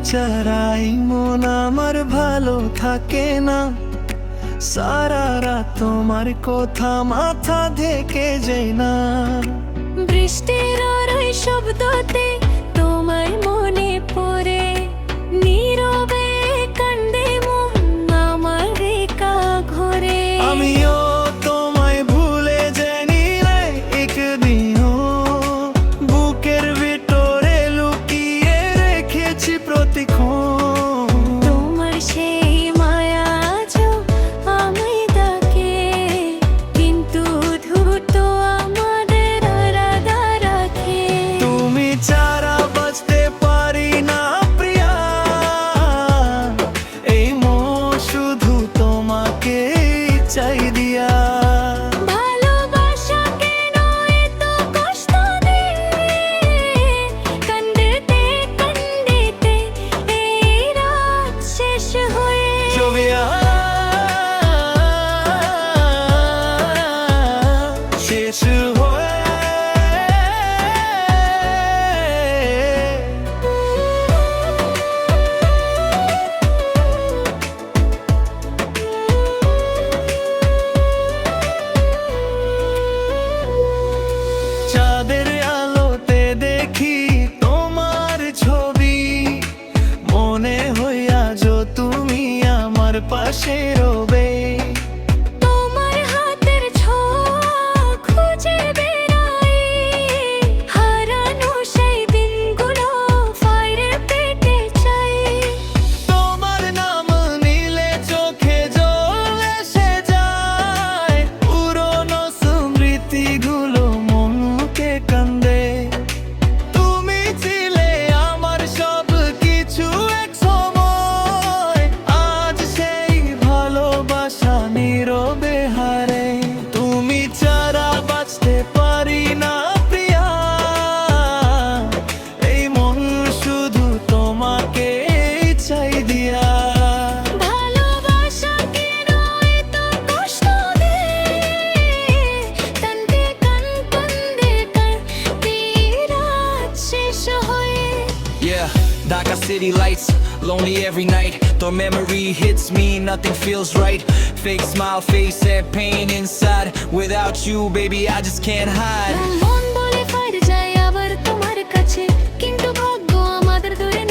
ছাড়াই মন আমার ভালো থাকে না। সারা রাত তোমার কথা মাথা ঢেকে যায় না। বৃষ্টির ওই শব্দতে তোমায় মনে পড়ে, নীরবে কান্দে মন আমার একা ঘরে। আমিও তোমায় ভুলে যাইনি রে একদিনও, বুকের ভিতরে লুকিয়ে রেখেছি প্রতিক্ষণ। তোমার সেই মায়া আজও আমায় ডাকে, কিন্তু দ্রুত আমাদের আলাদা রাখে। তুমি ছাড়া বাঁচতে পারি না প্রিয়া, এই মন শুধু তোমাকে চাই দিয়া। ভালোবাসা কেন এত কষ্ট দেয়, কান্দিতে কান্দিতে এই রাত শেষ হয়ে। ছবিয়া শেষ হয়ে। চাঁদের আলোতে দেখি তোমার ছবি, মনে হইয়া যো তুমি আমার পাশে রবে। তোমার হাতের ছোঁয়া খুঁজে বেড়াই, হারানো সেই দিনগুলো ফিরে পেতে চাই। তোমার নাম নিলে চোখে জল এসে যায়, পুরনো স্মৃতিগুলো মনকে কান্দে। তুমি ছিলে আমার সব কিছু এক সময়, আজ সেই ভালোবাসা নীরবে হারে। তুমি ছাড়া বাঁচতে পারি না প্রিয়া, এই মন শুধু তোমাকে চাই দিয়া। ভালোবাসা কেন এত কষ্ট দেয়, কান্দে কান্দে কান্দে রাত শেষ হয়ে। Yeah, Dhaka city lights, lonely every night. The memory hits me, nothing feels right. Fake smile face and pain inside. Without you, baby, I just can't hide. মন বলে ফিরে যায় আবার তোমার কাছে, কিন্তু ভাগ্য আমাদের দূরে